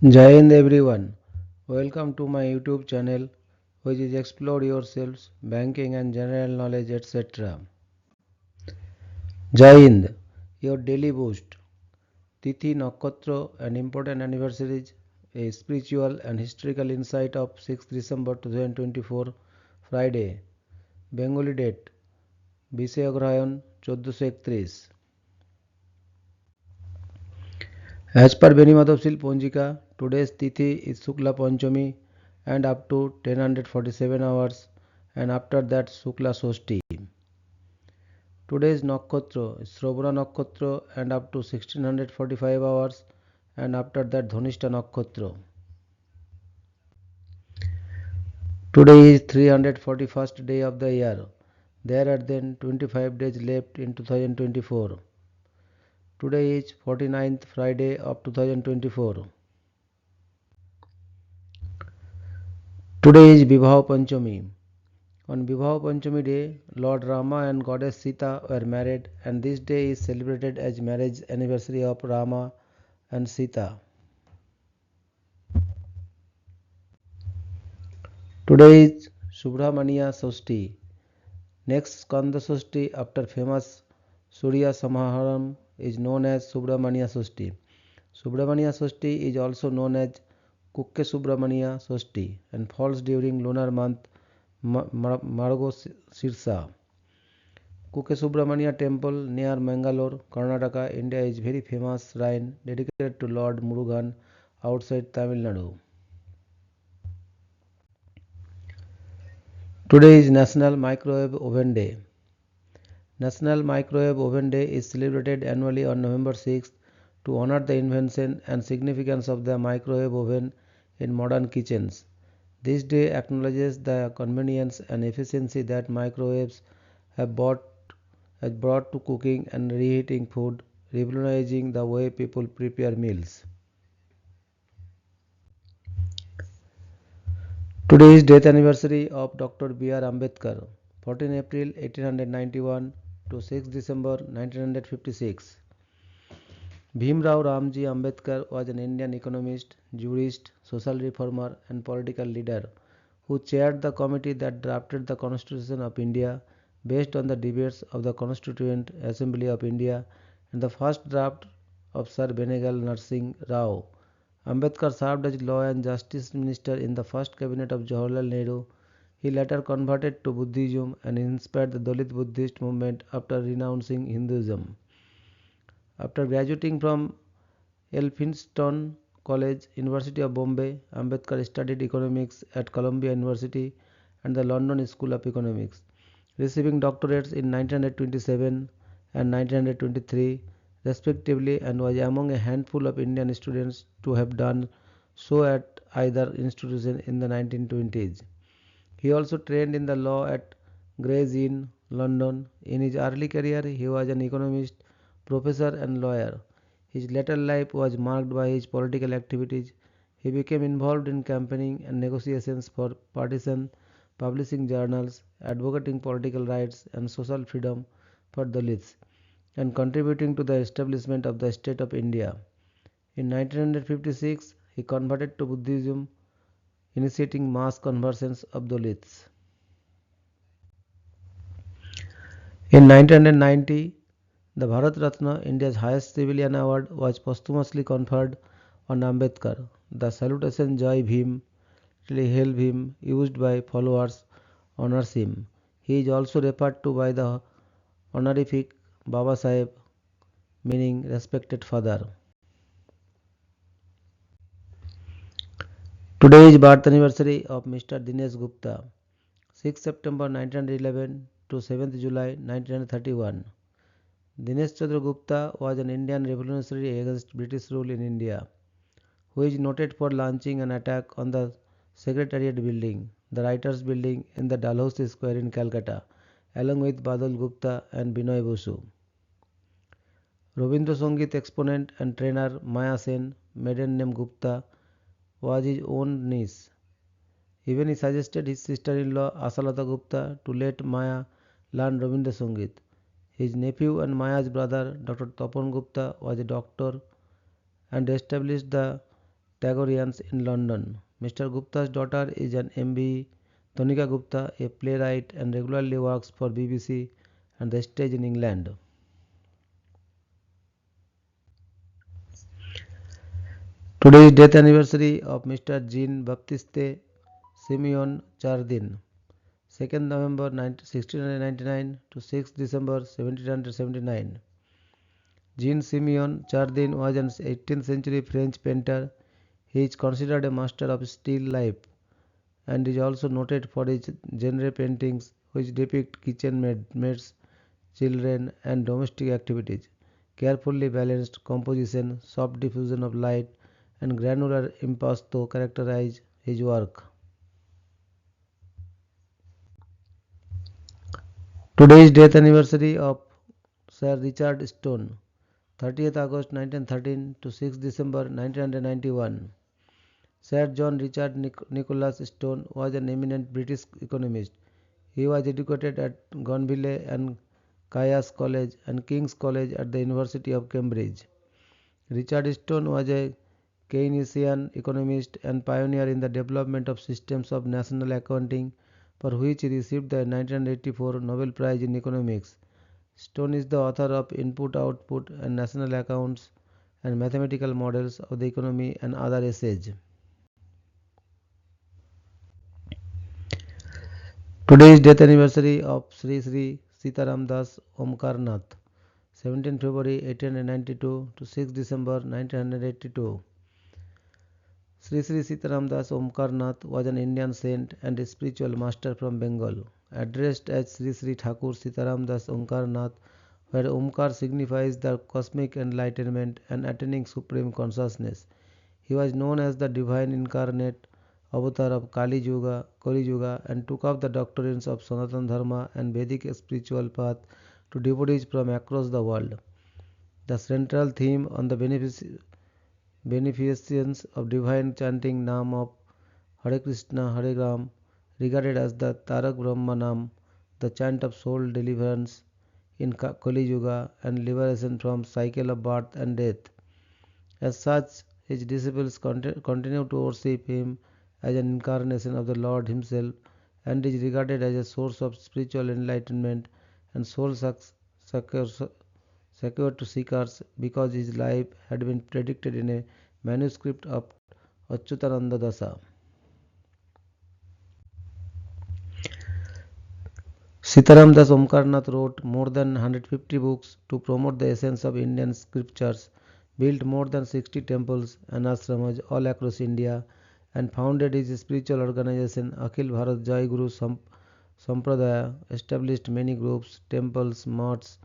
Jai Hind everyone. Welcome to my YouTube channel which is explore yourselves, banking and general knowledge etc. Jai Hind, your daily boost. Tithi Nakshatra and important anniversaries, a spiritual and historical insight of 6th December 2024 Friday. Bengali date Bishagrayan 1431. As per Beni Madhavsil Ponjika, today's Tithi is Shukla Panchami and up to 1047 hours, and after that Shukla Soshti. Today's Nakshatra is Shravana Nakshatra and up to 1645 hours, and after that Dhanishta Nakshatra. Today is 341st day of the year. There are then 25 days left in 2024. Today is 49th Friday of 2024. Today is Vibhav Panchami. On Vibhav Panchami day, Lord Rama and Goddess Sita were married, and this day is celebrated as marriage anniversary of Rama and Sita. Today is Subramaniya Soshti. Next Skanda Soshti after famous Surya Samaharam is known as Subramaniya Soshti. Subramaniya Soshti is also known as Kukke Subramaniya Soshti and falls during lunar month Margashirsa. Kukke Subramania temple near Mangalore, Karnataka, India is very famous shrine dedicated to Lord Murugan outside Tamil Nadu. Today is National Microwave Oven Day. National Microwave Oven Day is celebrated annually on November 6th to honor the invention and significance of the microwave oven in modern kitchens. This day acknowledges the convenience and efficiency that microwaves have brought to cooking and reheating food, revolutionizing the way people prepare meals. Today is death anniversary of Dr. B.R. Ambedkar, 14 April 1891 to 6 December 1956. Bhimrao Ramji Ambedkar was an Indian economist, jurist, social reformer and political leader who chaired the committee that drafted the Constitution of India based on the debates of the Constituent Assembly of India and the first draft of Sir Benegal Narsingh Rao. Ambedkar served as Law and Justice Minister in the first cabinet of Jawaharlal Nehru. He later converted to Buddhism and inspired the Dalit Buddhist movement after renouncing Hinduism. After graduating from Elphinstone College, University of Bombay, Ambedkar studied economics at Columbia University and the London School of Economics, receiving doctorates in 1927 and 1923 respectively, and was among a handful of Indian students to have done so at either institution in the 1920s. He also trained in the law at Gray's Inn, London. In his early career, he was an economist, professor and lawyer. His later life was marked by his political activities. He became involved in campaigning and negotiations for partisan, publishing journals, advocating political rights and social freedom for Dalits, and contributing to the establishment of the State of India. In 1956, he converted to Buddhism, initiating mass conversions of Dalits. In 1990, the Bharat Ratna, India's highest civilian award, was posthumously conferred on Ambedkar. The salutation Jai Bhim, literally Hail Bhim, used by followers, honors him. He is also referred to by the honorific Baba Saheb, meaning respected father. Today is birth anniversary of Mr. Dinesh Gupta, 6 September 1911 to 7th July 1931. Dinesh Chandra Gupta was an Indian revolutionary against British rule in India, who is noted for launching an attack on the Secretariat building, the Writers' building in the Dalhousie Square in Calcutta, along with Badal Gupta and Binoy Basu. Rabindra Sangeet exponent and trainer Maya Sen, maiden name Gupta, was his own niece. Even he suggested his sister-in-law Asalata Gupta to let Maya learn Rabindra Sangeet. His nephew and Maya's brother Dr. Tapan Gupta was a doctor and established the Tagoreans in London. Mr. Gupta's daughter is an MBE, Tonika Gupta, a playwright and regularly works for BBC and the stage in England. Today is death anniversary of Mr. Jean-Baptiste Simeon Chardin, 2nd November 1699 to 6th December 1779. Jean-Simeon Chardin was an 18th century French painter. He is considered a master of still life and is also noted for his genre paintings which depict kitchen maids, children and domestic activities. Carefully balanced composition, soft diffusion of light and granular impasto characterize his work. Today is death anniversary of Sir Richard Stone, 30th August 1913 to 6th December 1991. Sir John Richard Nicholas Stone was an eminent British economist. He was educated at Gonville and Caius College and King's College at the University of Cambridge. Richard Stone was a Keynesian economist and pioneer in the development of systems of national accounting, for which he received the 1984 Nobel Prize in Economics. Stone is the author of Input, Output and National Accounts and Mathematical Models of the Economy and other essays. Today is death anniversary of Sri Sri Sitaram Das Omkarnath, 17 February 1892 to 6 December 1982. Sri Sri Sitaram Das Omkarnath was an Indian saint and a spiritual master from Bengal. Addressed as Sri Sri Thakur Sitaram Das Omkarnath, where Omkar signifies the cosmic enlightenment and attaining supreme consciousness. He was known as the divine incarnate avatar of Kali Yuga and took up the doctrines of Sanatana Dharma and Vedic spiritual path to devotees from across the world. The central theme on the beneficence of divine chanting Nam of Hare Krishna Hare Ram, regarded as the Tarak Brahma Nam, the chant of soul deliverance in Kali Yuga and liberation from cycle of birth and death. As such, his disciples continue to worship him as an incarnation of the Lord himself and is regarded as a source of spiritual enlightenment and soul secure to seekers because his life had been predicted in a manuscript of Achyutananda Dasa. Sitaram Das Omkarnath wrote more than 150 books to promote the essence of Indian scriptures, built more than 60 temples and ashramas all across India, and founded his spiritual organization Akhil Bharat Jai Guru Sampradaya, established many groups, temples, mats,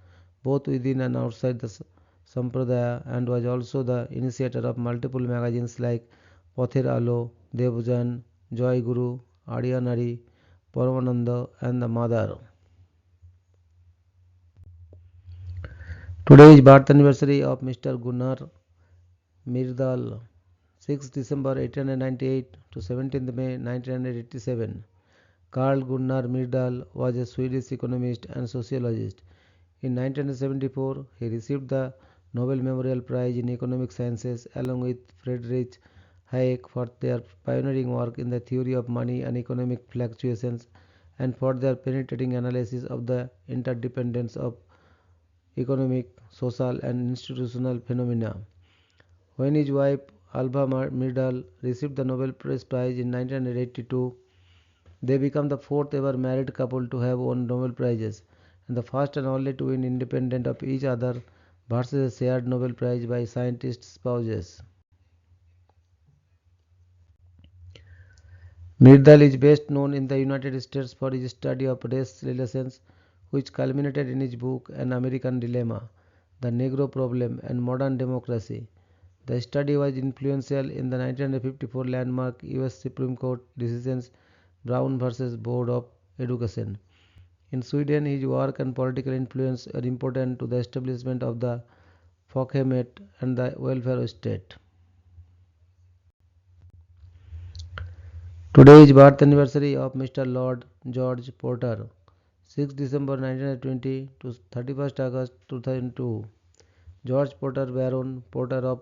both within and outside the Sampradaya, and was also the initiator of multiple magazines like Pather Alo, Devjan, Joy Guru, Aryanari, Paramananda, and the Mother. Today is birth anniversary of Mr. Gunnar Myrdal, 6 December 1898 to 17th May 1987. Carl Gunnar Myrdal was a Swedish economist and sociologist. In 1974, he received the Nobel Memorial Prize in Economic Sciences along with Friedrich Hayek for their pioneering work in the theory of money and economic fluctuations and for their penetrating analysis of the interdependence of economic, social and institutional phenomena. When his wife Alva Myrdal received the Nobel Peace Prize in 1982, they became the fourth ever married couple to have won Nobel Prizes and the first and only to win independent of each other versus a shared Nobel Prize by scientist spouses. Myrdal is best known in the United States for his study of race relations, which culminated in his book An American Dilemma, The Negro Problem and Modern Democracy. The study was influential in the 1954 landmark US Supreme Court decisions Brown versus Board of Education. In Sweden, his work and political influence were important to the establishment of the folkhemmet and the welfare state. Today is birth anniversary of Mr. Lord George Porter, 6 December 1920 to 31st August 2002. George Porter Baron Porter of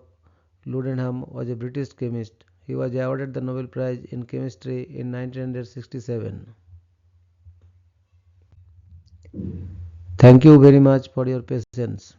Ludenham was a British chemist. He was awarded the Nobel Prize in Chemistry in 1967. Thank you very much for your patience.